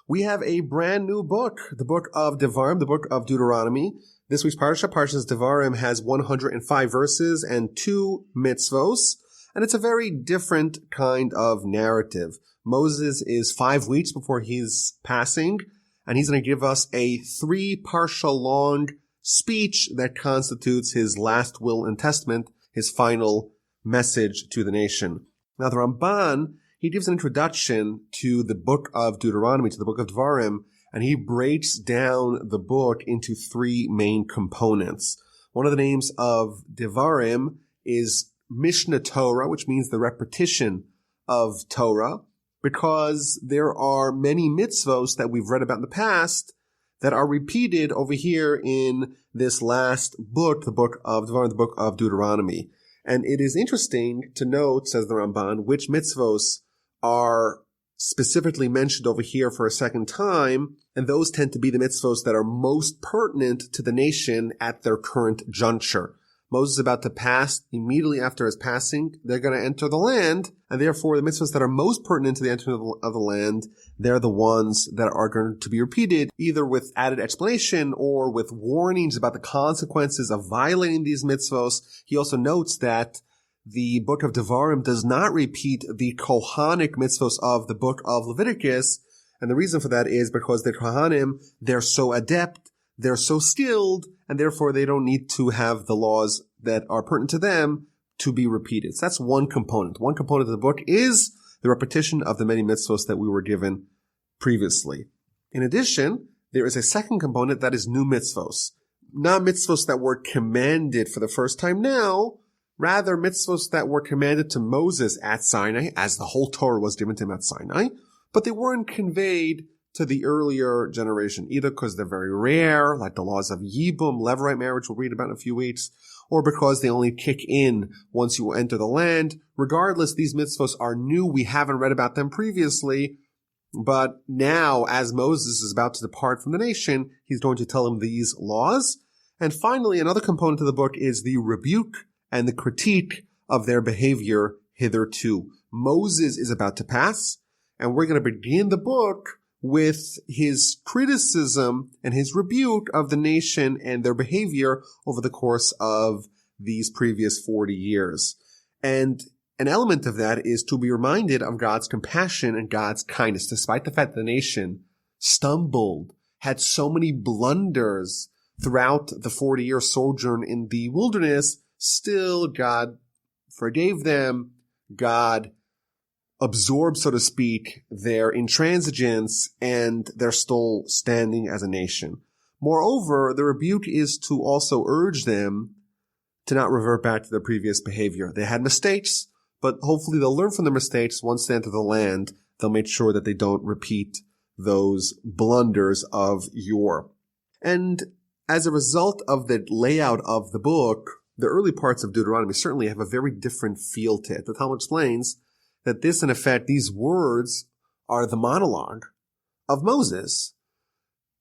We have a brand new book, the book of Devarim, the book of Deuteronomy. This week's Parshas Devarim has 105 verses and 2 mitzvos, and it's a very different kind of narrative. Moses is 5 weeks before he's passing, and he's going to give us a 3-parsha-long speech that constitutes his last will and testament, his final message to the nation. Now, the Ramban, he gives an introduction to the book of Deuteronomy, to the book of Devarim, and he breaks down the book into 3 main components. One of the names of Devarim is Mishnah Torah, which means the repetition of Torah, because there are many mitzvos that we've read about in the past that are repeated over here in this last book, the book of Devarim, the book of Deuteronomy. And it is interesting to note, says the Ramban, which mitzvos are specifically mentioned over here for a second time, and those tend to be the mitzvos that are most pertinent to the nation at their current juncture. Moses is about to pass. Immediately after his passing, they're going to enter the land, and therefore the mitzvahs that are most pertinent to the entering of the land, they're the ones that are going to be repeated, either with added explanation or with warnings about the consequences of violating these mitzvahs. He also notes that the book of Devarim does not repeat the Kohanic mitzvahs of the book of Leviticus, and the reason for that is because the Kohanim, they're so adept, they're so skilled, and therefore they don't need to have the laws that are pertinent to them to be repeated. So that's one component. One component of the book is the repetition of the many mitzvos that we were given previously. In addition, there is a second component that is new mitzvos. Not mitzvos that were commanded for the first time now, rather mitzvos that were commanded to Moses at Sinai, as the whole Torah was given to him at Sinai, but they weren't conveyed to the earlier generation, either because they're very rare, like the laws of Yibum, Levirate marriage we'll read about in a few weeks, or because they only kick in once you enter the land. Regardless, these mitzvos are new. We haven't read about them previously, but now, as Moses is about to depart from the nation, he's going to tell him these laws. And finally, another component of the book is the rebuke and the critique of their behavior hitherto. Moses is about to pass, and we're going to begin the book with his criticism and his rebuke of the nation and their behavior over the course of these previous 40 years. And an element of that is to be reminded of God's compassion and God's kindness. Despite the fact that the nation stumbled, had so many blunders throughout the 40-year sojourn in the wilderness, still God forgave them. God absorb, so to speak, their intransigence, and they're still standing as a nation. Moreover, the rebuke is to also urge them to not revert back to their previous behavior. They had mistakes, but hopefully they'll learn from their mistakes. Once they enter the land, they'll make sure that they don't repeat those blunders of yore. And as a result of the layout of the book, the early parts of Deuteronomy certainly have a very different feel to it. The Talmud explains that this, in effect, these words are the monologue of Moses.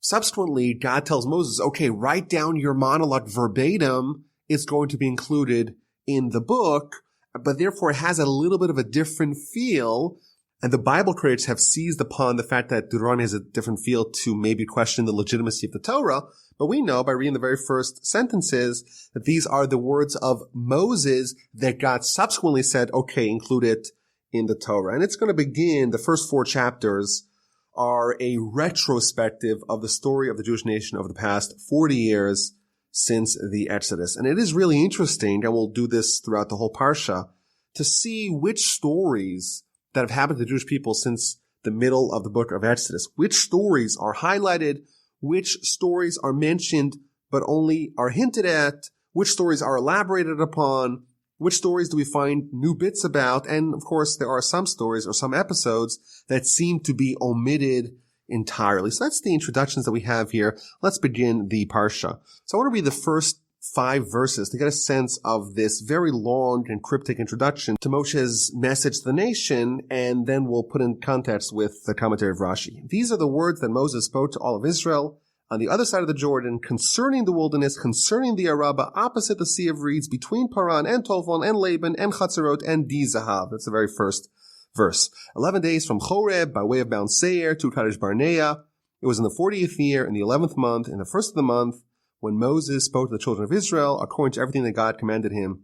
Subsequently, God tells Moses, okay, write down your monologue verbatim. It's going to be included in the book, but therefore it has a little bit of a different feel. And the Bible critics have seized upon the fact that Deuteronomy has a different feel to maybe question the legitimacy of the Torah. But we know by reading the very first sentences that these are the words of Moses that God subsequently said, okay, include it in the Torah. And it's going to begin, the first 4 chapters are a retrospective of the story of the Jewish nation over the past 40 years since the Exodus. And it is really interesting, and we'll do this throughout the whole Parsha, to see which stories that have happened to the Jewish people since the middle of the book of Exodus, which stories are highlighted, which stories are mentioned but only are hinted at, which stories are elaborated upon, which stories do we find new bits about? And of course, there are some stories or some episodes that seem to be omitted entirely. So that's the introductions that we have here. Let's begin the Parsha. So I want to read the first 5 verses to get a sense of this very long and cryptic introduction to Moshe's message to the nation, and then we'll put in context with the commentary of Rashi. These are the words that Moses spoke to all of Israel on the other side of the Jordan, concerning the wilderness, concerning the Arabah, opposite the Sea of Reeds, between Paran and Tolfon and Laban and Chatzerot and Dizahav. That's the very first verse. 11 days from Choreb by way of Mount Seir to Kadesh Barnea. It was in the 40th year, in the 11th month, in the first of the month, when Moses spoke to the children of Israel according to everything that God commanded him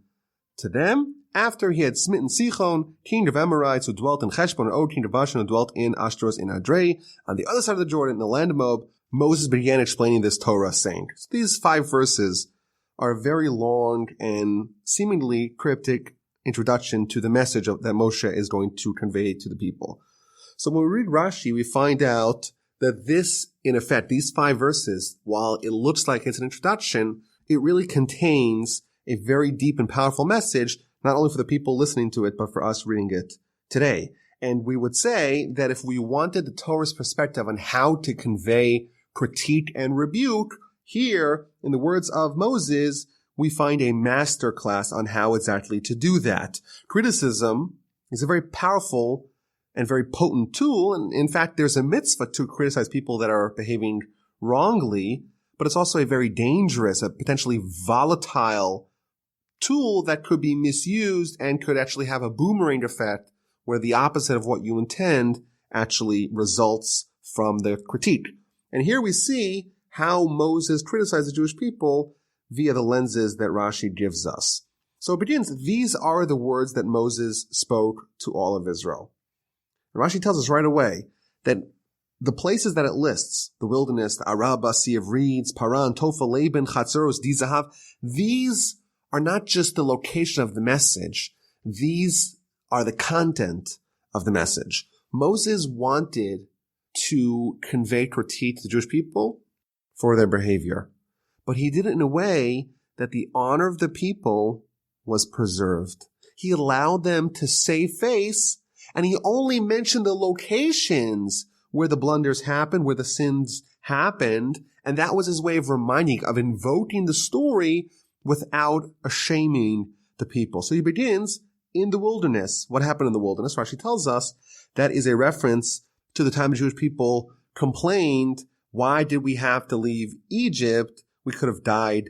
to them, after he had smitten Sichon, king of Amorites, who dwelt in Heshbon, and Og, king of Bashan, who dwelt in Ashtaroth in Adrei. On the other side of the Jordan, in the land of Moab, Moses began explaining this Torah, saying, so these 5 verses are a very long and seemingly cryptic introduction to the message that Moshe is going to convey to the people. So when we read Rashi, we find out that this, in effect, these 5 verses, while it looks like it's an introduction, it really contains a very deep and powerful message, not only for the people listening to it, but for us reading it today. And we would say that if we wanted the Torah's perspective on how to convey critique and rebuke, here, in the words of Moses, we find a master class on how exactly to do that. Criticism is a very powerful and very potent tool, and in fact, there's a mitzvah to criticize people that are behaving wrongly, but it's also a very dangerous, a potentially volatile tool that could be misused and could actually have a boomerang effect where the opposite of what you intend actually results from the critique. And here we see how Moses criticized the Jewish people via the lenses that Rashi gives us. So it begins, these are the words that Moses spoke to all of Israel. And Rashi tells us right away that the places that it lists, the wilderness, the Araba, Sea of Reeds, Paran, Tophel, Laban, Chatzeros, Dizahav, these are not just the location of the message. These are the content of the message. Moses wanted to convey critique to the Jewish people for their behavior, but he did it in a way that the honor of the people was preserved. He allowed them to save face, and he only mentioned the locations where the blunders happened, where the sins happened, and that was his way of reminding, of invoking the story without shaming the people. So he begins in the wilderness. What happened in the wilderness? Rashi tells us that is a reference to the time the Jewish people complained, why did we have to leave Egypt? We could have died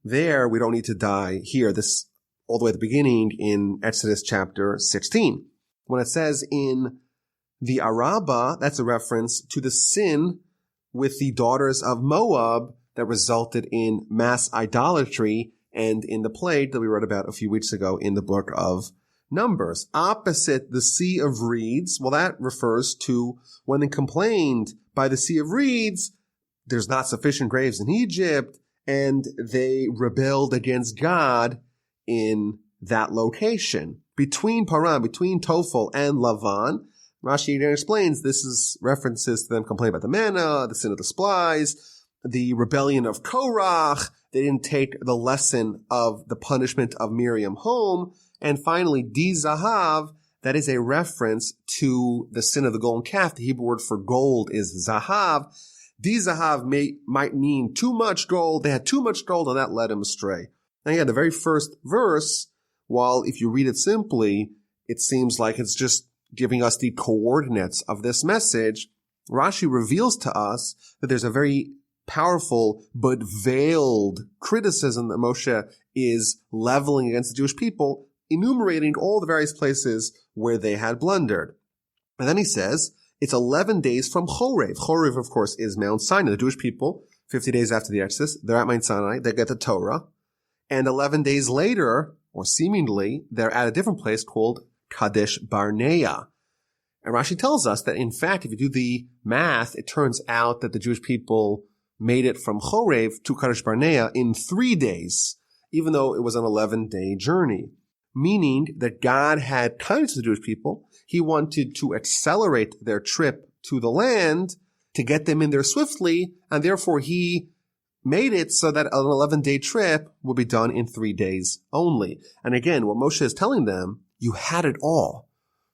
there. We don't need to die here. This all the way at the beginning in Exodus chapter 16. When it says in the Araba, that's a reference to the sin with the daughters of Moab that resulted in mass idolatry and in the plague that we read about a few weeks ago in the book of Numbers. Opposite the Sea of Reeds, well, that refers to when they complained by the Sea of Reeds, there's not sufficient graves in Egypt, and they rebelled against God in that location. Between Paran, between Tophel and Lavan, Rashi again explains this is references to them complaining about the manna, the sin of the spies, the rebellion of Korach. They didn't take the lesson of the punishment of Miriam home. And finally, Dizahav, that is a reference to the sin of the golden calf. The Hebrew word for gold is Zahav. Dizahav might mean too much gold. They had too much gold and that led them astray. And again, the very first verse, while if you read it simply, it seems like it's just giving us the coordinates of this message, Rashi reveals to us that there's a very powerful but veiled criticism that Moshe is leveling against the Jewish people, enumerating all the various places where they had blundered. And then he says, it's 11 days from Choreb. Choreb, of course, is Mount Sinai. The Jewish people, 50 days after the Exodus, they're at Mount Sinai, they get the Torah. And 11 days later, or seemingly, they're at a different place called Kadesh Barnea. And Rashi tells us that, in fact, if you do the math, it turns out that the Jewish people made it from Choreb to Kadesh Barnea in 3 days, even though it was an 11-day journey. Meaning that God had kindness to the Jewish people. He wanted to accelerate their trip to the land to get them in there swiftly, and therefore he made it so that an 11-day trip will be done in 3 days only. And again, what Moshe is telling them, you had it all.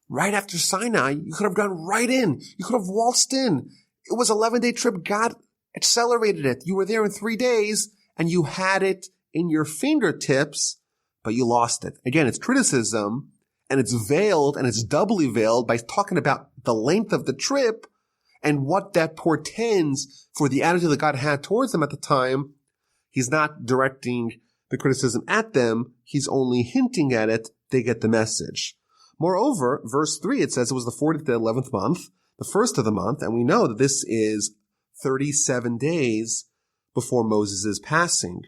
Right after Sinai, you could have gone right in. You could have waltzed in. It was an 11-day trip. God accelerated it. You were there in 3 days, and you had it in your fingertips, but you lost it. Again, it's criticism, and it's veiled, and it's doubly veiled by talking about the length of the trip and what that portends for the attitude that God had towards them at the time. He's not directing the criticism at them. He's only hinting at it. They get the message. Moreover, verse 3, it says it was the 40th to 11th month, the first of the month, and we know that this is 37 days before Moses' passing.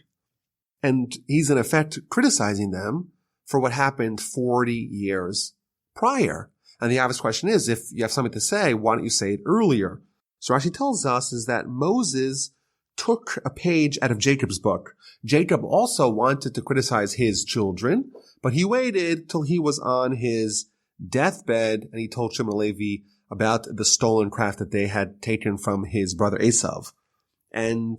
And he's in effect criticizing them for what happened 40 years prior. And the obvious question is, if you have something to say, why don't you say it earlier? So Rashi tells us is that Moses took a page out of Jacob's book. Jacob also wanted to criticize his children, but he waited till he was on his deathbed, and he told Shimon and Levi about the stolen craft that they had taken from his brother Esav. And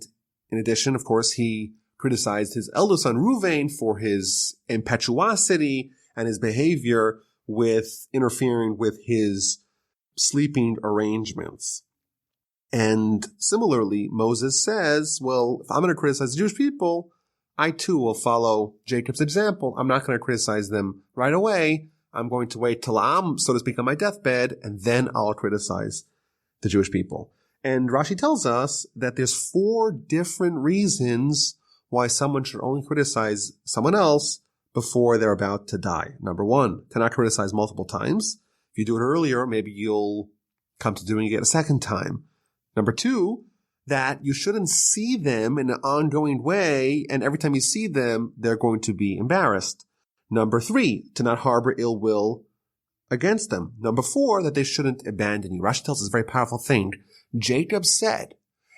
in addition, of course, he criticized his eldest son Reuven for his impetuosity and his behavior with interfering with his sleeping arrangements. And similarly, Moses says, well, if I'm going to criticize the Jewish people, I too will follow Jacob's example. I'm not going to criticize them right away. I'm going to wait till I'm, so to speak, on my deathbed, and then I'll criticize the Jewish people. And Rashi tells us that there's 4 different reasons why someone should only criticize someone else before they're about to die. Number 1, to not criticize multiple times. If you do it earlier, maybe you'll come to doing it a second time. Number 2, that you shouldn't see them in an ongoing way, and every time you see them, they're going to be embarrassed. Number 3, to not harbor ill will against them. Number 4, that they shouldn't abandon you. Rashi tells us a very powerful thing. Jacob said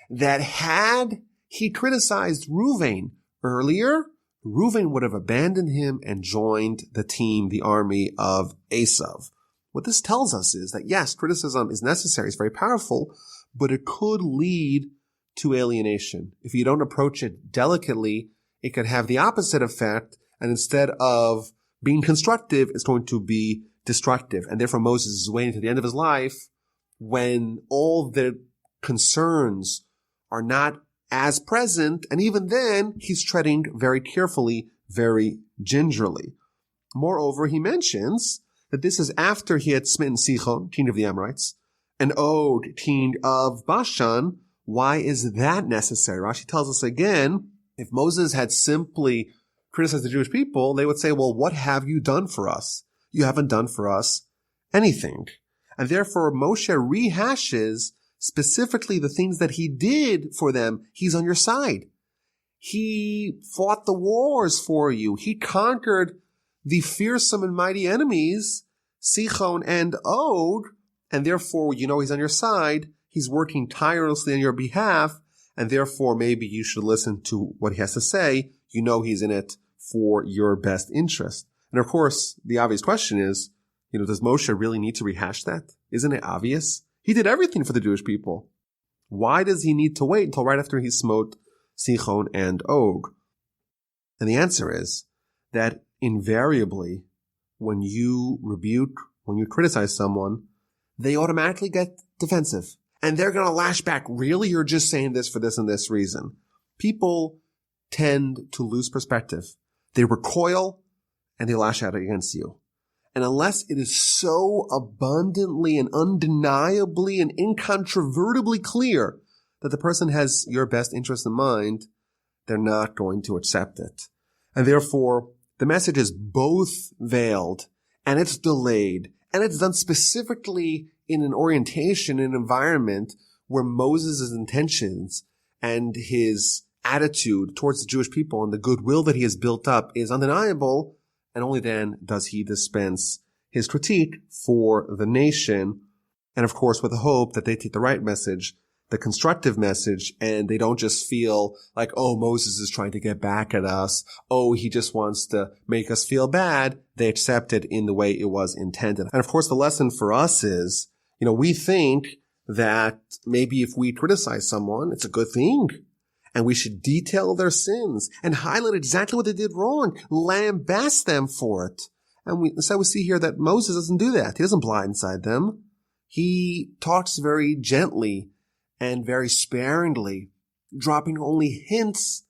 that had he criticized Reuven earlier, Reuven would have abandoned him and joined the team, the army of Esav. What this tells us is that yes, criticism is necessary, it's very powerful, but it could lead to alienation. If you don't approach it delicately, it could have the opposite effect, and instead of being constructive, it's going to be destructive. And therefore Moses is waiting to the end of his life when all the concerns are not as present, and even then, he's treading very carefully, very gingerly. Moreover, he mentions that this is after he had smitten Sichon, king of the Amorites, and Og, king of Bashan. Why is that necessary? Rashi tells us again, if Moses had simply criticized the Jewish people, they would say, well, what have you done for us? You haven't done for us anything. And therefore, Moshe rehashes specifically the things that he did for them. He's on your side. He fought the wars for you. He conquered the fearsome and mighty enemies, Sichon and Og, and therefore, you know he's on your side. He's working tirelessly on your behalf, and therefore maybe you should listen to what he has to say. You know he's in it for your best interest. And of course, the obvious question is, does Moshe really need to rehash that? Isn't it obvious? He did everything for the Jewish people. Why does he need to wait until right after he smote Sichon and Og? And the answer is that invariably, when you rebuke, when you criticize someone, they automatically get defensive. And they're going to lash back. Really? You're just saying this for this and this reason. People tend to lose perspective. They recoil and they lash out against you. And unless it is so abundantly and undeniably and incontrovertibly clear that the person has your best interest in mind, they're not going to accept it. And therefore, the message is both veiled and it's delayed, and it's done specifically in an orientation, an environment where Moses' intentions and his attitude towards the Jewish people and the goodwill that he has built up is undeniable, and only then does he dispense his critique for the nation, and of course with the hope that they take the right message, the constructive message, and they don't just feel like, oh, Moses is trying to get back at us, oh, he just wants to make us feel bad. They accept it in the way it was intended. And of course the lesson for us is, we think that maybe if we criticize someone, it's a good thing. And we should detail their sins and highlight exactly what they did wrong, lambast them for it. And so we see here that Moses doesn't do that. He doesn't blindside them. He talks very gently and very sparingly, dropping only hints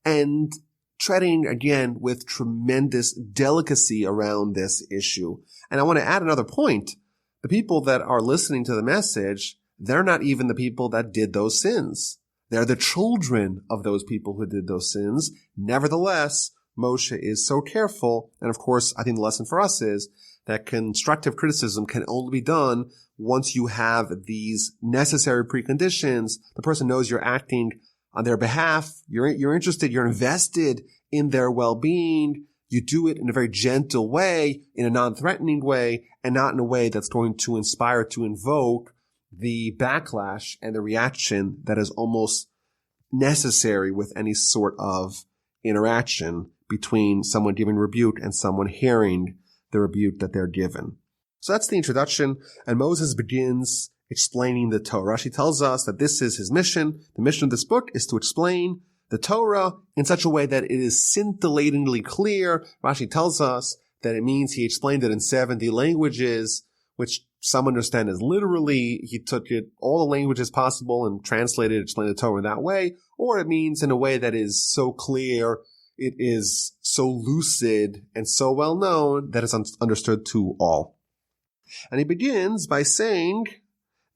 and treading again with tremendous delicacy around this issue. And I want to add another point. The people that are listening to the message, they're not even the people that did those sins. They're the children of those people who did those sins. Nevertheless, Moshe is so careful. And of course, I think the lesson for us is that constructive criticism can only be done once you have these necessary preconditions. The person knows you're acting on their behalf. You're interested. You're invested in their well-being. You do it in a very gentle way, in a non-threatening way, and not in a way that's going to inspire, to invoke the backlash and the reaction that is almost necessary with any sort of interaction between someone giving rebuke and someone hearing the rebuke that they're given. So that's the introduction, and Moses begins explaining the Torah. Rashi tells us that this is his mission. The mission of this book is to explain the Torah in such a way that it is scintillatingly clear. Rashi tells us that it means he explained it in 70 languages, which some understand as literally he took it all the languages possible and translated, explained the Torah in that way, or it means in a way that is so clear, it is so lucid and so well known that it's understood to all. And he begins by saying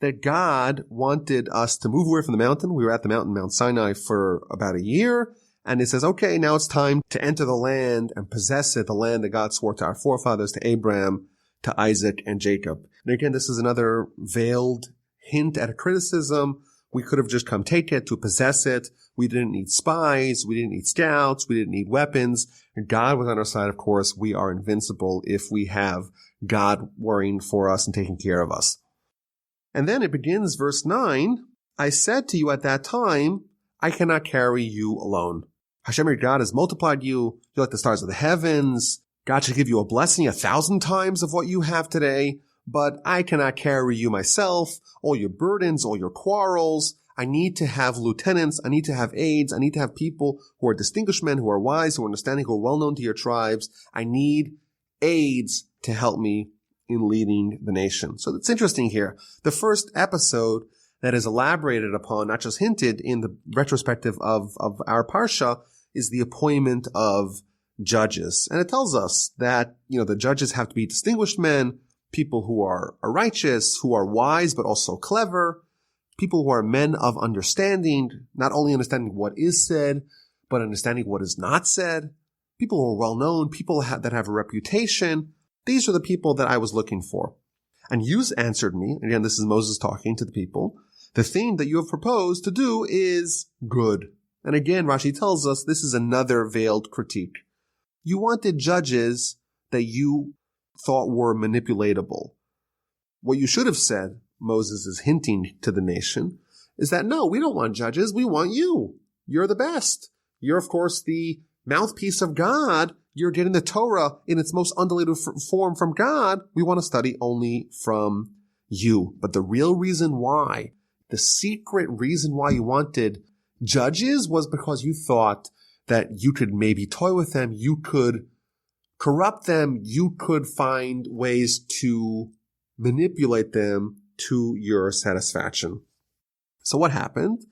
that God wanted us to move away from the mountain. We were at the mountain, Mount Sinai, for about a year. And it says, okay, now it's time to enter the land and possess it, the land that God swore to our forefathers, to Abraham, to Isaac, and Jacob. And again, this is another veiled hint at a criticism. We could have just come take it, to possess it. We didn't need spies. We didn't need scouts. We didn't need weapons. And God was on our side, of course. We are invincible if we have God worrying for us and taking care of us. And then it begins, verse 9, I said to you at that time, I cannot carry you alone. Hashem your God has multiplied you. You're like the stars of the heavens. God should give you a blessing 1,000 times of what you have today. But I cannot carry you myself, all your burdens, all your quarrels. I need to have lieutenants. I need to have aides. I need to have people who are distinguished men, who are wise, who are understanding, who are well known to your tribes. I need aides to help me in leading the nation. So it's interesting here. The first episode that is elaborated upon, not just hinted in the retrospective of our Parsha, is the appointment of judges. And it tells us that, the judges have to be distinguished men, people who are righteous, who are wise, but also clever, people who are men of understanding, not only understanding what is said, but understanding what is not said, people who are well known, people that have a reputation. These are the people that I was looking for. And you answered me, again, this is Moses talking to the people, the thing that you have proposed to do is good. And again, Rashi tells us this is another veiled critique. You wanted judges that you thought were manipulatable. What you should have said, Moses is hinting to the nation, is that no, we don't want judges, we want you. You're the best. You're, of course, the mouthpiece of God. You're getting the Torah in its most undiluted form from God. We want to study only from you. But the real reason why, the secret reason why you wanted judges was because you thought that you could maybe toy with them, you could corrupt them, you could find ways to manipulate them to your satisfaction. So what happened?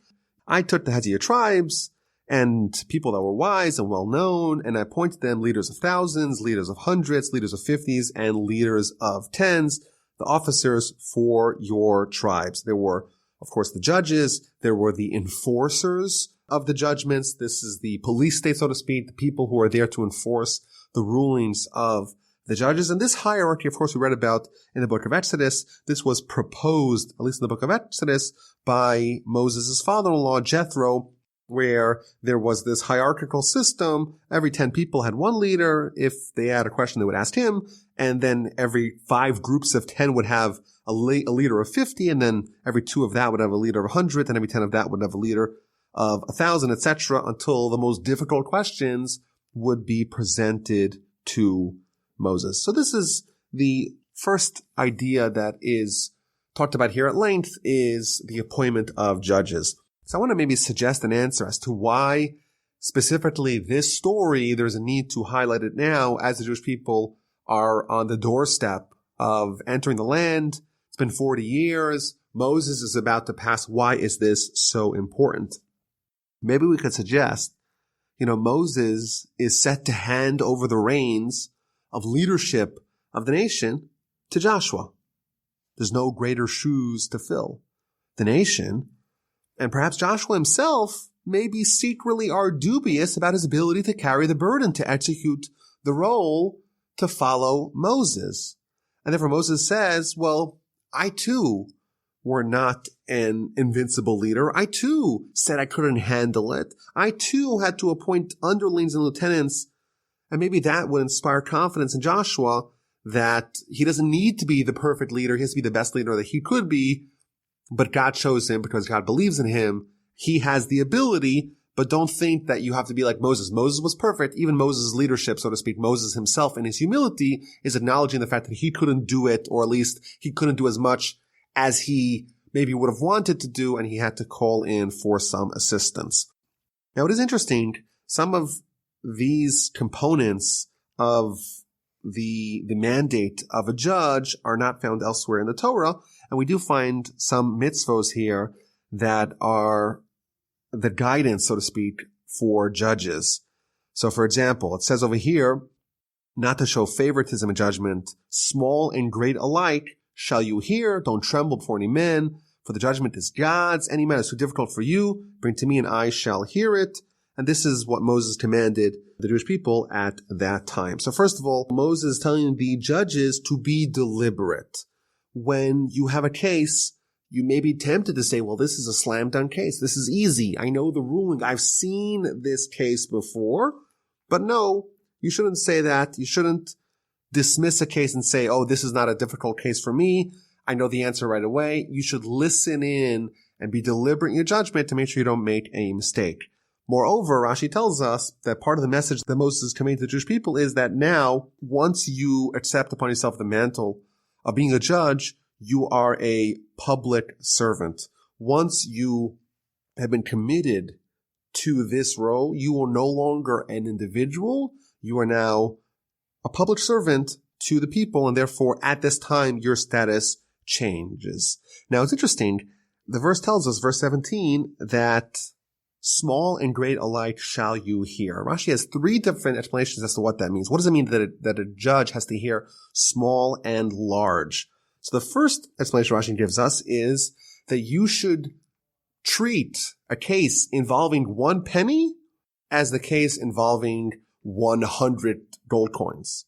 I took the heads of your tribes and people that were wise and well known, and I appointed them leaders of thousands, leaders of hundreds, leaders of 50s, and leaders of 10s, the officers for your tribes. There were, of course, the judges. There were the enforcers of the judgments. This is the police state, so to speak, the people who are there to enforce the rulings of the judges. And this hierarchy, of course, we read about in the book of Exodus. This was proposed, at least in the book of Exodus, by Moses' father-in-law, Jethro, where there was this hierarchical system. Every 10 people had one leader. If they had a question, they would ask him. And then every 5 groups of 10 would have a leader of 50. And then every 2 of that would have a leader of 100. And every 10 of that would have a leader of 1,000, etc., until the most difficult questions would be presented to Moses. So this is the first idea that is talked about here at length, is the appointment of judges. So I want to maybe suggest an answer as to why specifically this story, there's a need to highlight it now as the Jewish people are on the doorstep of entering the land. It's been 40 years. Moses is about to pass. Why is this so important? Maybe we could suggest, Moses is set to hand over the reins of leadership of the nation to Joshua. There's no greater shoes to fill. The nation, and perhaps Joshua himself, maybe secretly are dubious about his ability to carry the burden, to execute the role, to follow Moses. And therefore Moses says, well, I too were not an invincible leader. I too said I couldn't handle it. I too had to appoint underlings and lieutenants. And maybe that would inspire confidence in Joshua that he doesn't need to be the perfect leader. He has to be the best leader that he could be. But God chose him because God believes in him. He has the ability, but don't think that you have to be like Moses. Moses was perfect. Even Moses' leadership, so to speak, Moses himself in his humility is acknowledging the fact that he couldn't do it, or at least he couldn't do as much as he maybe would have wanted to do, and he had to call in for some assistance. Now, it is interesting. Some of these components of the mandate of a judge are not found elsewhere in the Torah, and we do find some mitzvos here that are the guidance, so to speak, for judges. So, for example, it says over here, not to show favoritism in judgment, small and great alike shall you hear, don't tremble before any man, for the judgment is God's. Any man is too difficult for you, bring to me and I shall hear it. And this is what Moses commanded the Jewish people at that time. So first of all, Moses is telling the judges to be deliberate. When you have a case, you may be tempted to say, well, this is a slam dunk case. This is easy. I know the ruling. I've seen this case before. But no, you shouldn't say that. You shouldn't dismiss a case and say, oh, this is not a difficult case for me. I know the answer right away. You should listen in and be deliberate in your judgment to make sure you don't make a mistake. Moreover, Rashi tells us that part of the message that Moses is conveying to the Jewish people is that now, once you accept upon yourself the mantle of being a judge, you are a public servant. Once you have been committed to this role, you are no longer an individual. You are now a public servant to the people, and therefore, at this time, your status changes. Now, it's interesting. The verse tells us, verse 17, that small and great alike shall you hear. Rashi has three different explanations as to what that means. What does it mean that a judge has to hear small and large? So the first explanation Rashi gives us is that you should treat a case involving 1 penny as the case involving 100 gold coins.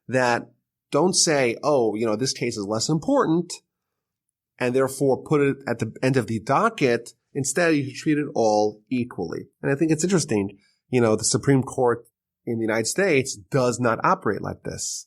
That don't say, oh, this case is less important, and therefore put it at the end of the docket. Instead, you should treat it all equally. And I think it's interesting, the Supreme Court in the United States does not operate like this.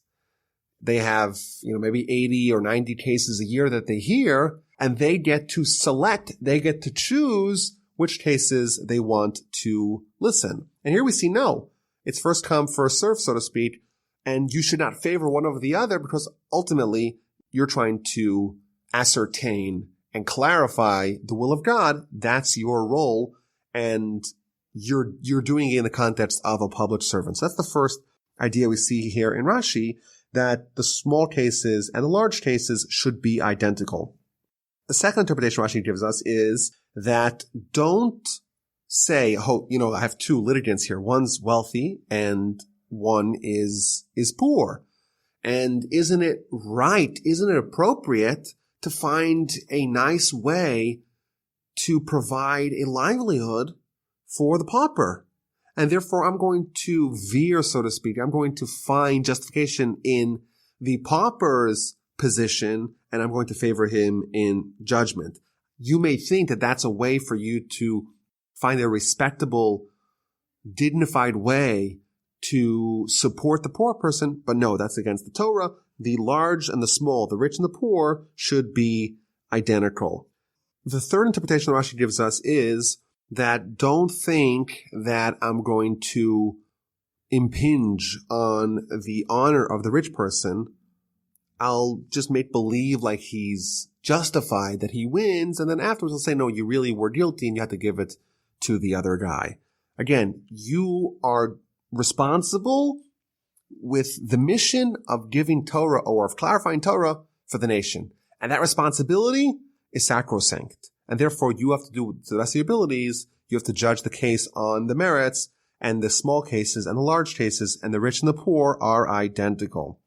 They have, maybe 80 or 90 cases a year that they hear, and they get to choose which cases they want to listen. And here we see, no, it's first come, first serve, so to speak, and you should not favor one over the other because ultimately you're trying to ascertain and clarify the will of God. That's your role, and you're doing it in the context of a public servant. So that's the first idea we see here in Rashi, that the small cases and the large cases should be identical. The second interpretation Rashi gives us is that don't say, oh, I have two litigants here. One's wealthy and one is poor. And isn't it right? Isn't it appropriate to find a nice way to provide a livelihood for the pauper? And therefore, I'm going to veer, so to speak. I'm going to find justification in the pauper's position, and I'm going to favor him in judgment. You may think that that's a way for you to find a respectable, dignified way to support the poor person, but no, that's against the Torah. The large and the small, the rich and the poor, should be identical. The third interpretation Rashi gives us is that don't think that I'm going to impinge on the honor of the rich person. I'll just make believe like he's justified, that he wins, and then afterwards I'll say, no, you really were guilty and you have to give it to the other guy. Again, you are responsible with the mission of giving Torah or of clarifying Torah for the nation. And that responsibility is sacrosanct. And therefore, you have to do to the best of your abilities. You have to judge the case on the merits, and the small cases and the large cases and the rich and the poor are identical.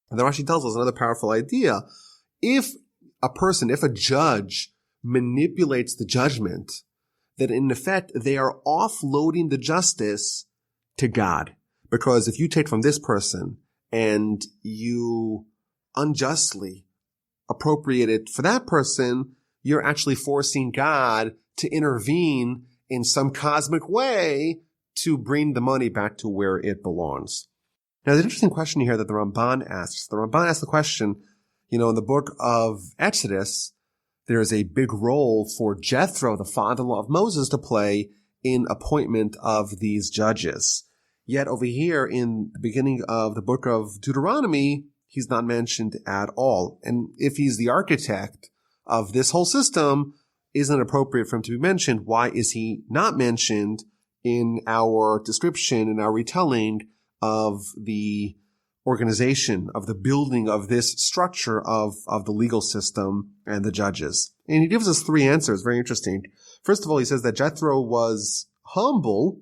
And then Rashi tells us another powerful idea. If a judge manipulates the judgment, that in effect, they are offloading the justice to God. Because if you take from this person and you unjustly appropriated for that person, you're actually forcing God to intervene in some cosmic way to bring the money back to where it belongs. Now, the interesting question here that the Ramban asks the question, in the book of Exodus, there is a big role for Jethro, the father-in-law of Moses, to play in appointment of these judges. Yet over here in the beginning of the book of Deuteronomy, he's not mentioned at all. And if he's the architect of this whole system, isn't it appropriate for him to be mentioned? Why is he not mentioned in our description, in our retelling of the organization, of the building of this structure of the legal system and the judges? And he gives us three answers, very interesting. First of all, he says that Jethro was humble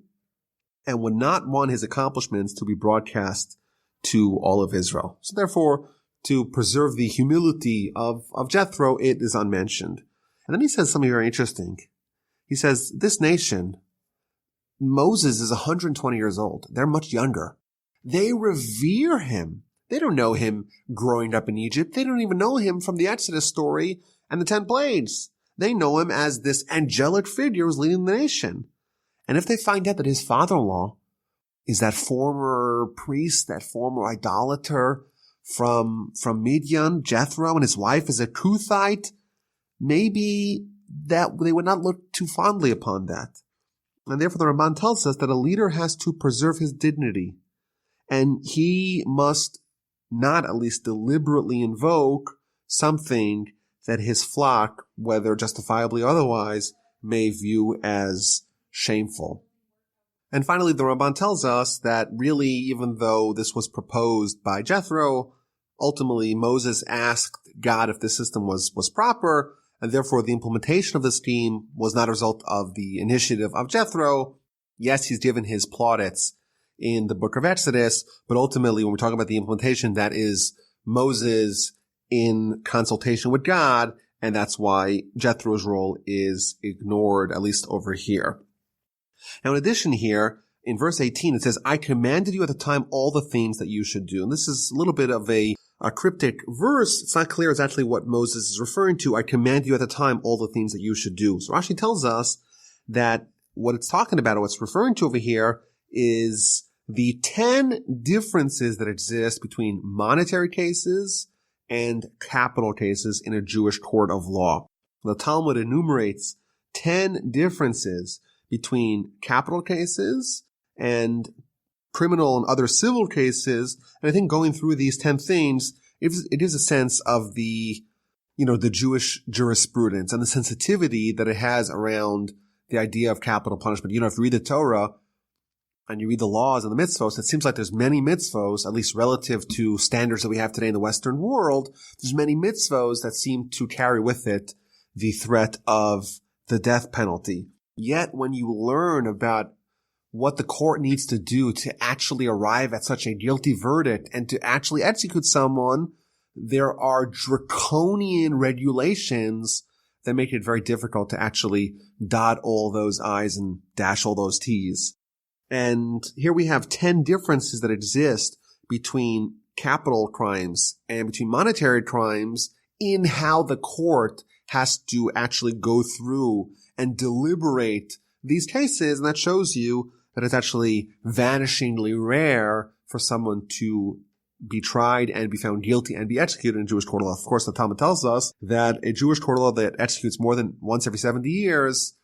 and would not want his accomplishments to be broadcast to all of Israel. So therefore, to preserve the humility of Jethro, it is unmentioned. And then he says something very interesting. He says, this nation, Moses is 120 years old. They're much younger. They revere him. They don't know him growing up in Egypt. They don't even know him from the Exodus story and the 10 plagues. They know him as this angelic figure who's leading the nation. And if they find out that his father-in-law is that former priest, that former idolater from Midian, Jethro, and his wife is a Cuthite, maybe that they would not look too fondly upon that. And therefore the Ramban tells us that a leader has to preserve his dignity. And he must not at least deliberately invoke something that his flock, whether justifiably or otherwise, may view as shameful. And finally, the Ramban tells us that really, even though this was proposed by Jethro, ultimately Moses asked God if this system was proper, and therefore the implementation of the scheme was not a result of the initiative of Jethro. Yes, he's given his plaudits in the book of Exodus, but ultimately when we're talking about the implementation, that is Moses in consultation with God, and that's why Jethro's role is ignored, at least over here. Now, in addition here, in verse 18, it says, I commanded you at the time all the things that you should do. And this is a little bit of a cryptic verse. It's not clear exactly what Moses is referring to. I command you at the time all the things that you should do. So Rashi tells us that what it's talking about, or what's referring to over here, is the 10 differences that exist between monetary cases and capital cases in a Jewish court of law. The Talmud enumerates 10 differences between capital cases and criminal and other civil cases. And I think going through these 10 things, it is a sense of the Jewish jurisprudence and the sensitivity that it has around the idea of capital punishment. If you read the Torah and you read the laws and the mitzvos, it seems like there's many mitzvos, at least relative to standards that we have today in the Western world. There's many mitzvos that seem to carry with it the threat of the death penalty. Yet when you learn about what the court needs to do to actually arrive at such a guilty verdict and to actually execute someone, there are draconian regulations that make it very difficult to actually dot all those I's and dash all those T's. And here we have 10 differences that exist between capital crimes and between monetary crimes in how the court has to actually go through and deliberate these cases. And that shows you that it's actually vanishingly rare for someone to be tried and be found guilty and be executed in Jewish court of law. Of course, the Talmud tells us that a Jewish court of law that executes more than once every 70 years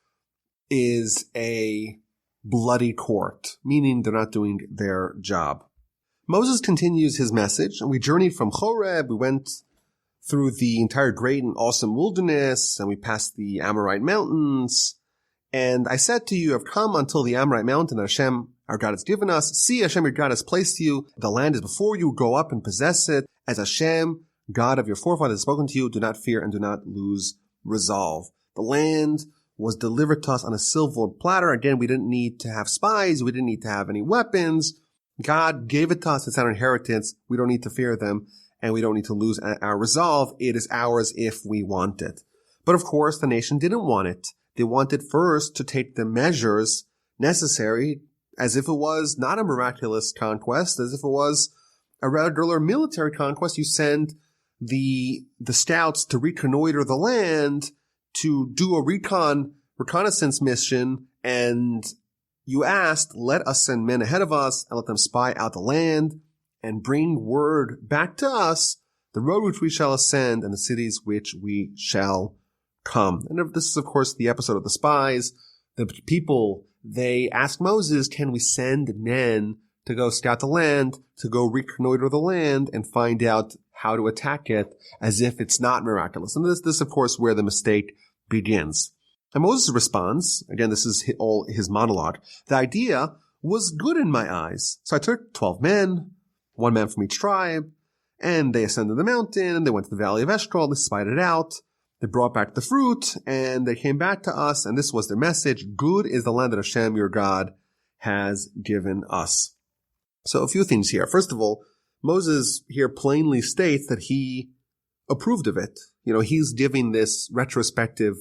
is a bloody court, meaning they're not doing their job. Moses continues his message, and we journeyed from Horeb. We went through the entire great and awesome wilderness, and we passed the Amorite mountains. And I said to you, I've come until the Amorite mountain that Hashem, our God, has given us. See, Hashem, your God, has placed you. The land is before you. Go up and possess it. As Hashem, God of your forefathers, has spoken to you, do not fear and do not lose resolve. The land was delivered to us on a silver platter. Again, we didn't need to have spies. We didn't need to have any weapons. God gave it to us. It's our inheritance. We don't need to fear them, and we don't need to lose our resolve. It is ours if we want it. But of course, the nation didn't want it. They wanted first to take the measures necessary as if it was not a miraculous conquest, as if it was a regular military conquest. You send the scouts to reconnoiter the land, to do a reconnaissance mission, and you asked, let us send men ahead of us and let them spy out the land and bring word back to us, the road which we shall ascend and the cities which we shall come. And this is, of course, the episode of the spies. The people, they asked Moses, can we send men to go scout the land, to go reconnoiter the land and find out how to attack it, as if it's not miraculous. And this, of course, where the mistake begins. And Moses responds, again, this is all his monologue, the idea was good in my eyes. So I took 12 men, 1 man from each tribe, and they ascended the mountain, and they went to the valley of Eshcol, they spied it out, they brought back the fruit, and they came back to us, and this was their message, good is the land that Hashem, your God, has given us. So a few things here. First of all, Moses here plainly states that he approved of it. He's giving this retrospective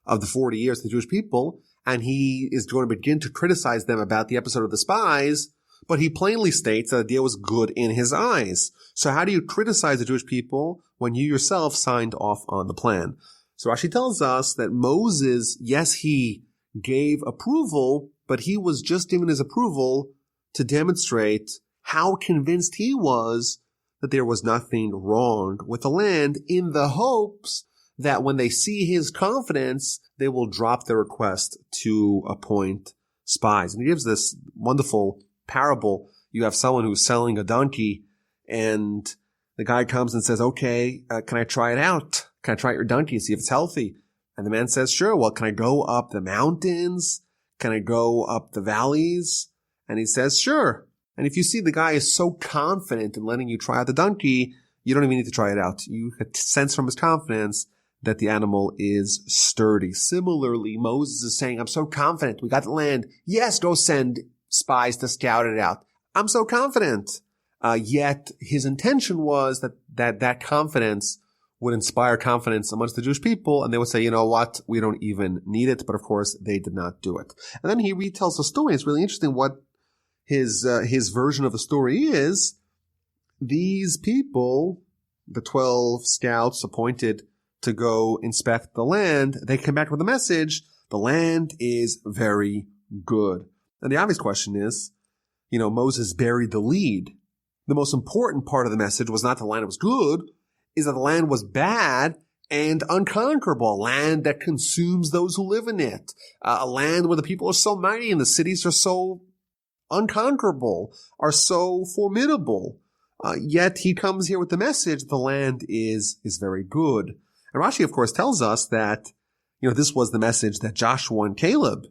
of the 40 years to the Jewish people, and he is going to begin to criticize them about the episode of the spies, but he plainly states that the idea was good in his eyes. So how do you criticize the Jewish people when you yourself signed off on the plan? So Rashi tells us that Moses, yes, he gave approval, but he was just given his approval to demonstrate how convinced he was that there was nothing wrong with the land, in the hopes that when they see his confidence, they will drop their request to appoint spies. And he gives this wonderful parable. You have someone who's selling a donkey, and the guy comes and says, okay, can I try it out? Can I try your donkey, see if it's healthy? And the man says, sure. Well, can I go up the mountains? Can I go up the valleys? And he says, sure. And if you see the guy is so confident in letting you try out the donkey, you don't even need to try it out. You can sense from his confidence that the animal is sturdy. Similarly, Moses is saying, I'm so confident. We got the land. Yes, go send spies to scout it out. I'm so confident. Yet his intention was that confidence would inspire confidence amongst the Jewish people, and they would say, you know what, we don't even need it. But of course, they did not do it. And then he retells the story. It's really interesting what his version of the story is. These people, the 12 scouts appointed to go inspect the land, they come back with a message, the land is very good. And the obvious question is, Moses buried the lead. The most important part of the message was not the land was good, is that the land was bad and unconquerable, a land that consumes those who live in it, a land where the people are so mighty and the cities are so unconquerable, are so formidable. Yet he comes here with the message, the land is very good. And Rashi, of course, tells us that, this was the message that Joshua and Caleb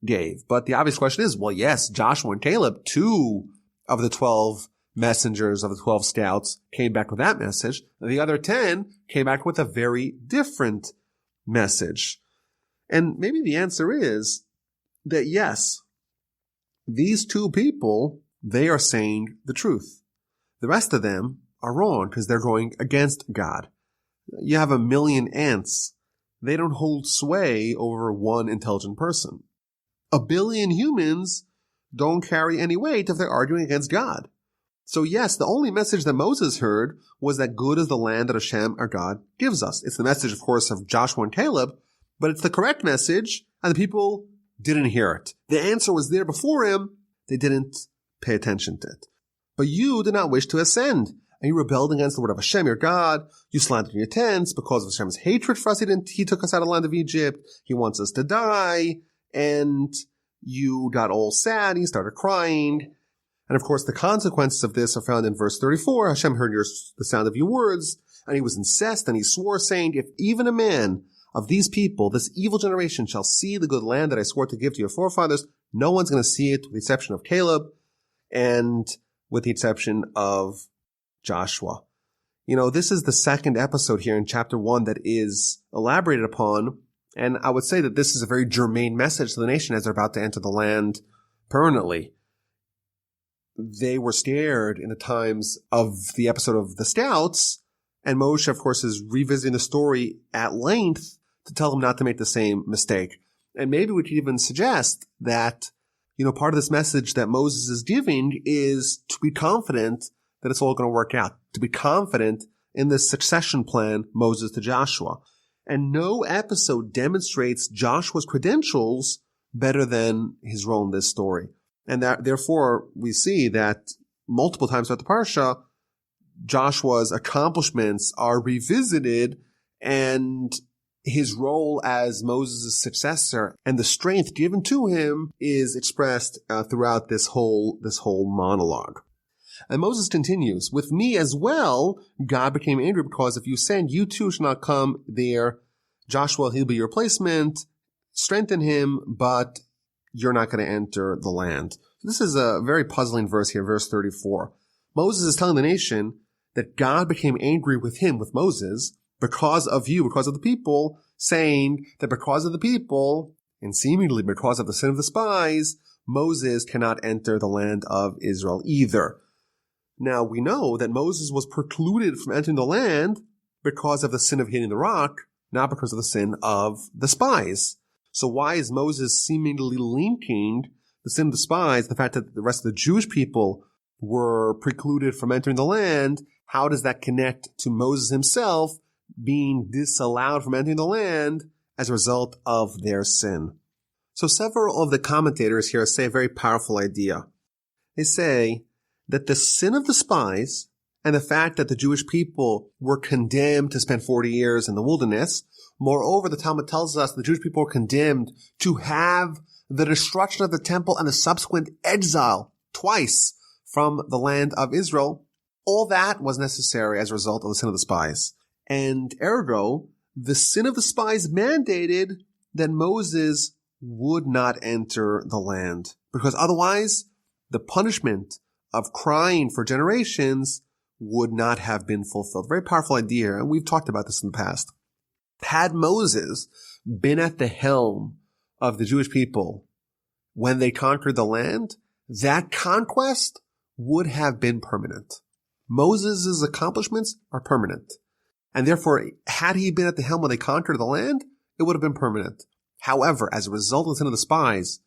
gave. But the obvious question is, well, yes, Joshua and Caleb, 2 of the 12 messengers of the 12 scouts came back with that message. The other 10 came back with a very different message. And maybe the answer is that yes, these 2 people, they are saying the truth. The rest of them are wrong because they're going against God. You have 1 million ants. They don't hold sway over 1 intelligent person. 1 billion humans don't carry any weight if they're arguing against God. So yes, the only message that Moses heard was that good is the land that Hashem, our God, gives us. It's the message, of course, of Joshua and Caleb, but it's the correct message, and the people didn't hear it. The answer was there before him. They didn't pay attention to it. But you did not wish to ascend, and you rebelled against the word of Hashem, your God. You slandered your tents because of Hashem's hatred for us. He took us out of the land of Egypt. He wants us to die. And you got all sad, and you started crying. And of course, the consequences of this are found in verse 34. Hashem heard the sound of your words, and he was incensed, and he swore, saying, if even a man of these people, this evil generation, shall see the good land that I swore to give to your forefathers, no one's going to see it, with the exception of Caleb, and with the exception of Joshua. This is the second episode here in chapter 1 that is elaborated upon, and I would say that this is a very germane message to the nation as they're about to enter the land permanently. They were scared in the times of the episode of the scouts, and Moshe, of course, is revisiting the story at length to tell them not to make the same mistake. And maybe we could even suggest that, part of this message that Moses is giving is to be confident that it's all going to work out, to be confident in the succession plan, Moses to Joshua. And no episode demonstrates Joshua's credentials better than his role in this story. And therefore, we see that multiple times throughout the Parsha, Joshua's accomplishments are revisited, and his role as Moses' successor and the strength given to him is expressed throughout this whole monologue. And Moses continues, "With me as well, God became angry because if you send, you too shall not come there. Joshua, he'll be your replacement. Strengthen him, but you're not going to enter the land." This is a very puzzling verse here, verse 34. Moses is telling the nation that God became angry with him, with Moses, because of you, because of the people, saying that because of the people, and seemingly because of the sin of the spies, Moses cannot enter the land of Israel either. Now, we know that Moses was precluded from entering the land because of the sin of hitting the rock, not because of the sin of the spies. So why is Moses seemingly linking the sin of the spies, the fact that the rest of the Jewish people were precluded from entering the land? How does that connect to Moses himself being disallowed from entering the land as a result of their sin? So several of the commentators here say a very powerful idea. They say that the sin of the spies and the fact that the Jewish people were condemned to spend 40 years in the wilderness, moreover, the Talmud tells us the Jewish people were condemned to have the destruction of the temple and the subsequent exile twice from the land of Israel. All that was necessary as a result of the sin of the spies. And ergo, the sin of the spies mandated that Moses would not enter the land, because otherwise the punishment of crying for generations would not have been fulfilled. Very powerful idea, and we've talked about this in the past. Had Moses been at the helm of the Jewish people when they conquered the land, that conquest would have been permanent. Moses' accomplishments are permanent. And therefore, had he been at the helm when they conquered the land, it would have been permanent. However, as a result of the sin of the spies,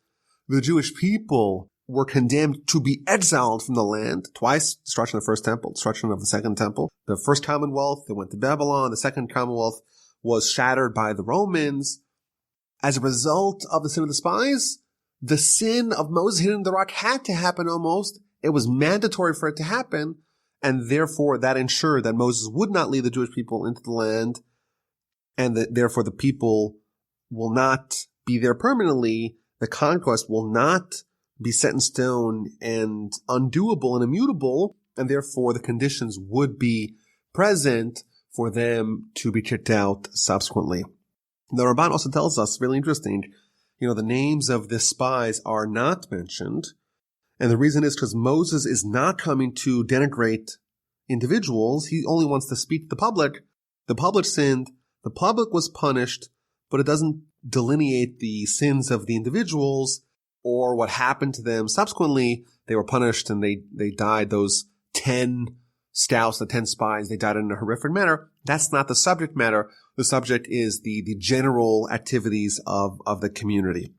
the Jewish people were condemned to be exiled from the land twice: destruction of the first temple, destruction of the second temple. The first Commonwealth, they went to Babylon. The second Commonwealth was shattered by the Romans. As a result of the sin of the spies, the sin of Moses hitting the rock had to happen almost. It was mandatory for it to happen. And therefore, that ensured that Moses would not lead the Jewish people into the land, and that therefore the people will not be there permanently. The conquest will not be set in stone and undoable and immutable, and therefore the conditions would be present for them to be kicked out subsequently. The Ramban also tells us, really interesting, the names of the spies are not mentioned. And the reason is because Moses is not coming to denigrate individuals. He only wants to speak to the public. The public sinned. The public was punished, but it doesn't delineate the sins of the individuals or what happened to them subsequently. They were punished and they died. Those 10 scouts, the 10 spies, they died in a horrific manner. That's not the subject matter. The subject is the general activities of the community.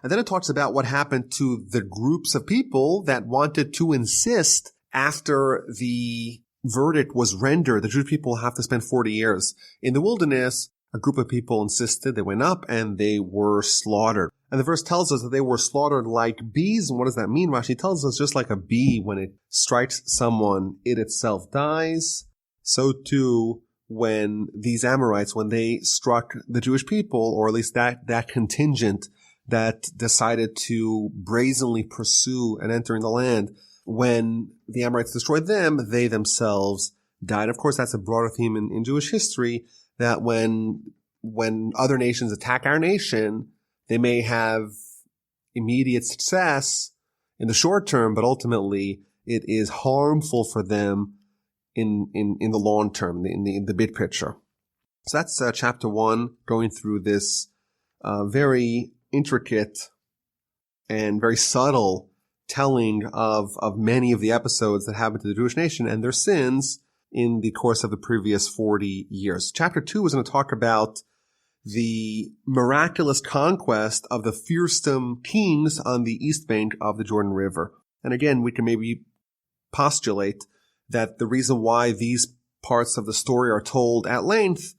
And then it talks about what happened to the groups of people that wanted to insist after the verdict was rendered. The Jewish people have to spend 40 years in the wilderness. A group of people insisted. They went up and they were slaughtered. And the verse tells us that they were slaughtered like bees. And what does that mean? Rashi tells us just like a bee, when it strikes someone, it itself dies. So too, when these Amorites, when they struck the Jewish people, or at least that contingent that decided to brazenly pursue and entering the land, when the Amorites destroyed them, they themselves died. Of course, that's a broader theme in Jewish history, that when other nations attack our nation, they may have immediate success in the short term, but ultimately it is harmful for them in the long term, in the big picture. So that's chapter 1, going through this very intricate and very subtle telling of many of the episodes that happened to the Jewish nation and their sins in the course of the previous 40 years. Chapter 2 is going to talk about the miraculous conquest of the fearsome kings on the east bank of the Jordan River. And again, we can maybe postulate that the reason why these parts of the story are told at length,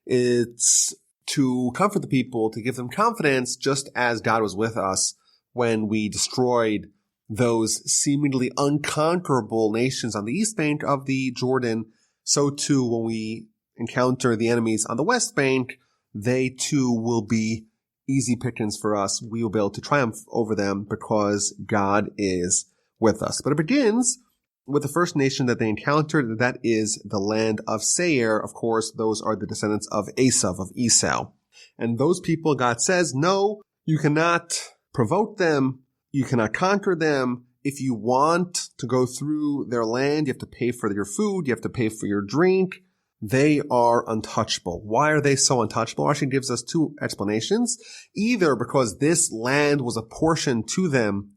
it's to comfort the people, to give them confidence, just as God was with us when we destroyed those seemingly unconquerable nations on the east bank of the Jordan. So too, when we encounter the enemies on the west bank, they too will be easy pickings for us. We will be able to triumph over them because God is with us. But it begins with the first nation that they encountered. That is the land of Seir. Of course, those are the descendants of Esau. And those people, God says, no, you cannot provoke them. You cannot conquer them. If you want to go through their land, you have to pay for your food. You have to pay for your drink. They are untouchable. Why are they so untouchable? Rashi gives us two explanations. Either because this land was apportioned to them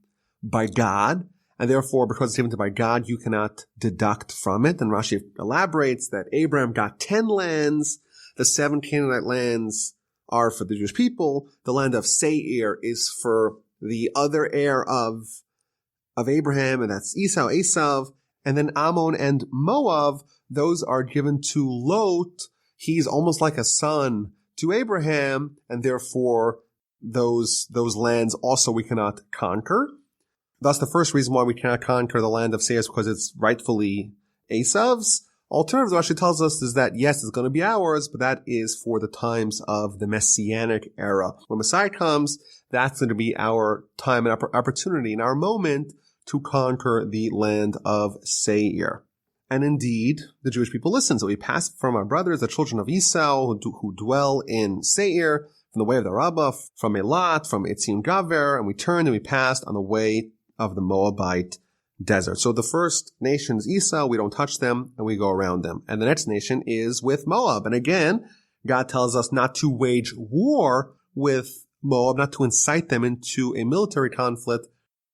by God, and therefore because it's given to by God, you cannot deduct from it. And Rashi elaborates that Abraham got 10 lands. The 7 Canaanite lands are for the Jewish people. The land of Seir is for the other heir of Abraham, and that's Esau. And then Ammon and Moab, those are given to Lot. He's almost like a son to Abraham, and therefore those lands also we cannot conquer. Thus, the first reason why we cannot conquer the land of Seir is because it's rightfully Esau's. Alternatively, what Rashi tells us is that, yes, it's going to be ours, but that is for the times of the Messianic era. When Messiah comes, that's going to be our time and opportunity and our moment to conquer the land of Seir. And indeed, the Jewish people listen. So we pass from our brothers, the children of Esau, who dwell in Seir, from the way of the Rabbah, from Elat, from Etzion Gaver, and we turned and we passed on the way of the Moabite desert. So the first nation is Esau. We don't touch them, and we go around them. And the next nation is with Moab. And again, God tells us not to wage war with Moab, not to incite them into a military conflict,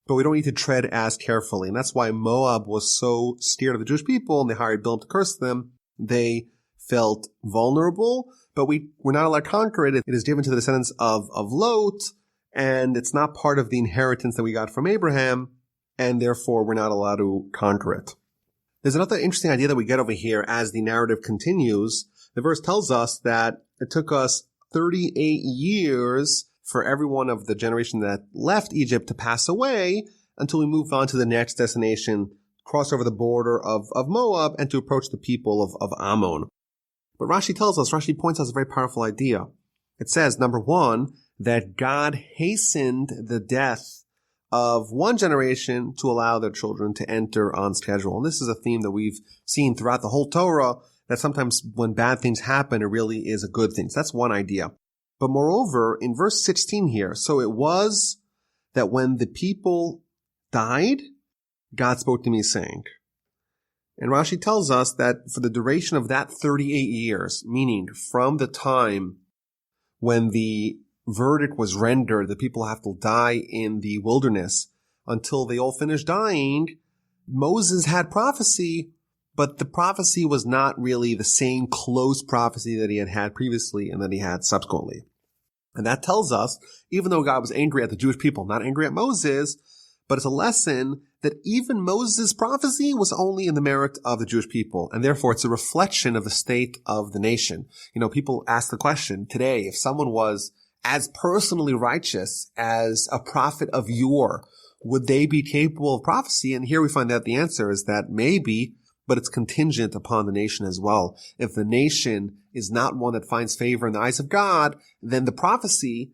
but we don't need to tread as carefully. And that's why Moab was so scared of the Jewish people, and they hired Balaam to curse them. They felt vulnerable, but we're not allowed to conquer it. It is given to the descendants of Lot, and it's not part of the inheritance that we got from Abraham, and therefore we're not allowed to conquer it. There's another interesting idea that we get over here as the narrative continues. The verse tells us that it took us 38 years for everyone of the generation that left Egypt to pass away until we move on to the next destination, cross over the border of Moab, and to approach the people of Ammon. But Rashi points out a very powerful idea. It says, number one, that God hastened the death of one generation to allow their children to enter on schedule. And this is a theme that we've seen throughout the whole Torah, that sometimes when bad things happen, it really is a good thing. So that's one idea. But moreover, in verse 16 here, so it was that when the people died, God spoke to me saying. And Rashi tells us that for the duration of that 38 years, meaning from the time when the verdict was rendered, the people have to die in the wilderness, until they all finished dying, Moses had prophecy, but the prophecy was not really the same close prophecy that he had had previously and that he had subsequently. And that tells us, even though God was angry at the Jewish people, not angry at Moses, but it's a lesson that even Moses' prophecy was only in the merit of the Jewish people, and therefore it's a reflection of the state of the nation. You know, people ask the question today, if someone was as personally righteous as a prophet of yore, would they be capable of prophecy? And here we find out the answer is that maybe, but it's contingent upon the nation as well. If the nation is not one that finds favor in the eyes of God, then the prophecy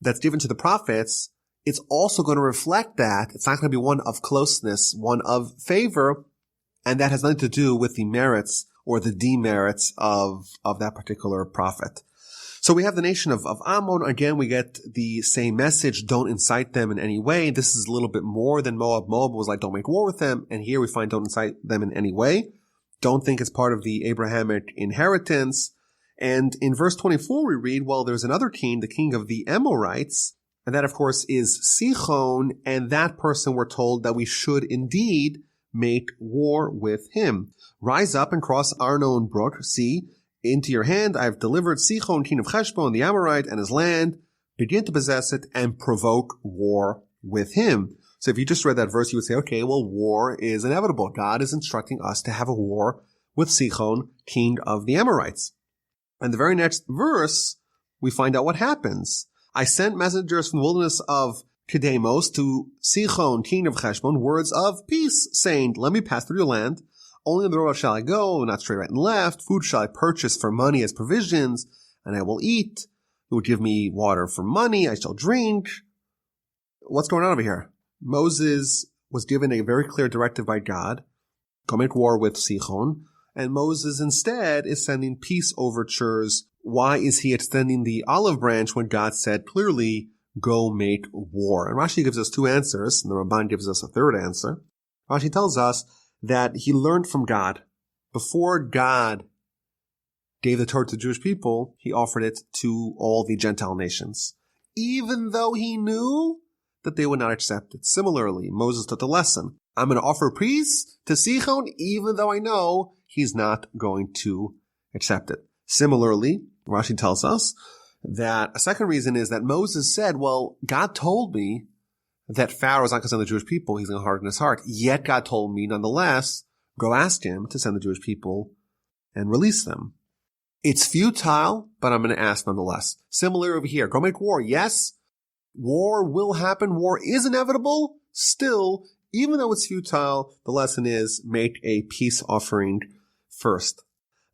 that's given to the prophets, it's also going to reflect that. It's not going to be one of closeness, one of favor, and that has nothing to do with the merits or the demerits of that particular prophet. So we have the nation of Ammon. Again, we get the same message. Don't incite them in any way. This is a little bit more than Moab. Moab was like, don't make war with them. And here we find don't incite them in any way. Don't think it's part of the Abrahamic inheritance. And in verse 24, we read, well, there's another king, the king of the Amorites. And that, of course, is Sihon. And that person, we're told that we should indeed make war with him. Rise up and cross Arnon Brook. See, into your hand I have delivered Sihon, king of Heshbon, the Amorite, and his land. Begin to possess it and provoke war with him. So if you just read that verse, you would say, okay, well, war is inevitable. God is instructing us to have a war with Sichon, king of the Amorites. And the very next verse, we find out what happens. I sent messengers from the wilderness of Kedemos to Sichon, king of Heshbon, words of peace, saying, let me pass through your land. Only on the road shall I go, not straight right and left. Food shall I purchase for money as provisions, and I will eat. You will give me water for money, I shall drink. What's going on over here? Moses was given a very clear directive by God, go make war with Sichon, and Moses instead is sending peace overtures. Why is he extending the olive branch when God said clearly, go make war? And Rashi gives us two answers, and the Ramban gives us a third answer. Rashi tells us that he learned from God. Before God gave the Torah to the Jewish people, he offered it to all the Gentile nations, even though he knew that they would not accept it. Similarly, Moses took the lesson. I'm going to offer peace to Sichon, even though I know he's not going to accept it. Similarly, Rashi tells us that a second reason is that Moses said, well, God told me that Pharaoh is not going to send the Jewish people, he's going to harden his heart. Yet God told me, nonetheless, go ask him to send the Jewish people and release them. It's futile, but I'm going to ask nonetheless. Similar over here, go make war. Yes, war will happen. War is inevitable. Still, even though it's futile, the lesson is make a peace offering first.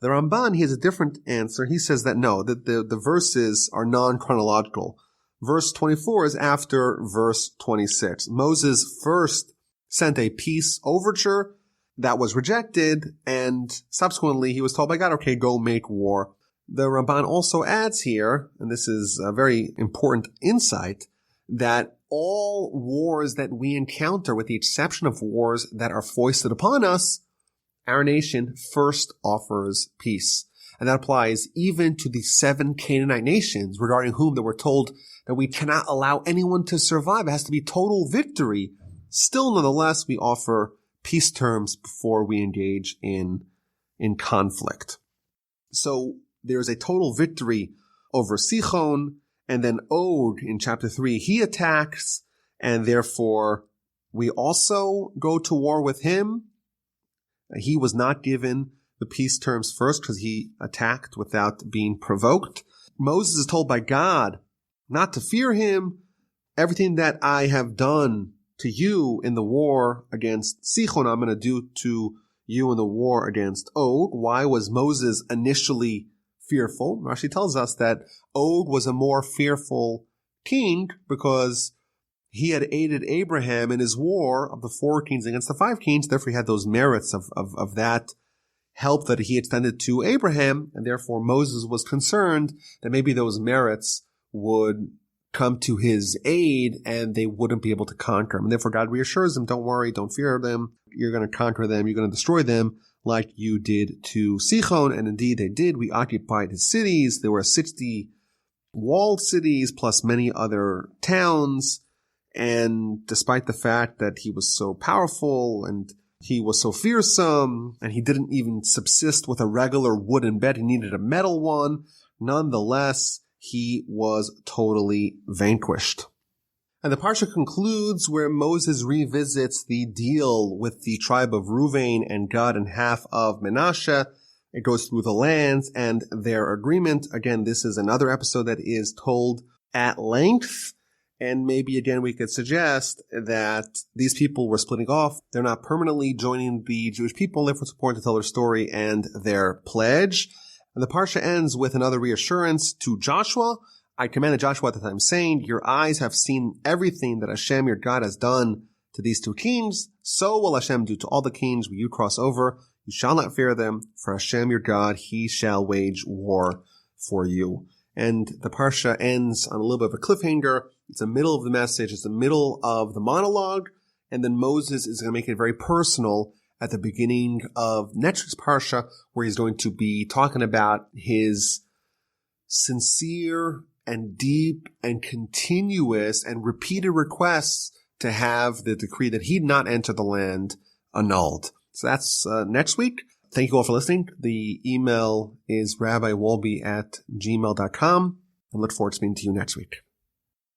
The Ramban, he has a different answer. He says that no, that the verses are non-chronological. Verse 24 is after verse 26. Moses first sent a peace overture that was rejected, and subsequently he was told by God, okay, go make war. The Ramban also adds here, and this is a very important insight, that all wars that we encounter, with the exception of wars that are foisted upon us, our nation first offers peace. And that applies even to the 7 Canaanite nations regarding whom they were told that we cannot allow anyone to survive. It has to be total victory. Still, nonetheless, we offer peace terms before we engage in conflict. So there's a total victory over Sichon, and then Og in chapter 3, he attacks, and therefore we also go to war with him. He was not given the peace terms first because he attacked without being provoked. Moses is told by God not to fear him. Everything that I have done to you in the war against Sichon, I'm going to do to you in the war against Og. Why was Moses initially fearful? Rashi tells us that Og was a more fearful king because he had aided Abraham in his war of the 4 kings against the 5 kings. Therefore, he had those merits of that help that he extended to Abraham. And therefore, Moses was concerned that maybe those merits would come to his aid and they wouldn't be able to conquer him. And therefore, God reassures him, don't worry, don't fear them. You're going to conquer them. You're going to destroy them like you did to Sichon. And indeed, they did. We occupied his cities. There were 60 walled cities plus many other towns. And despite the fact that he was so powerful and he was so fearsome and he didn't even subsist with a regular wooden bed, he needed a metal one, nonetheless, he was totally vanquished. And the Parsha concludes where Moses revisits the deal with the tribe of Reuven and Gad and half of Manasseh. It goes through the lands and their agreement. Again, this is another episode that is told at length. And maybe, again, we could suggest that these people were splitting off. They're not permanently joining the Jewish people. Therefore, it's important to tell their story and their pledge. And the Parsha ends with another reassurance to Joshua. I commanded Joshua at the time, saying, your eyes have seen everything that Hashem, your God, has done to these 2 kings. So will Hashem do to all the kings where you cross over. You shall not fear them, for Hashem, your God, he shall wage war for you. And the Parsha ends on a little bit of a cliffhanger. It's the middle of the message. It's the middle of the monologue. And then Moses is going to make it very personal at the beginning of next week's Parsha, where he's going to be talking about his sincere and deep and continuous and repeated requests to have the decree that he'd not enter the land annulled. So that's next week. Thank you all for listening. The email is rabbiwolbe@gmail.com. I look forward to speaking to you next week.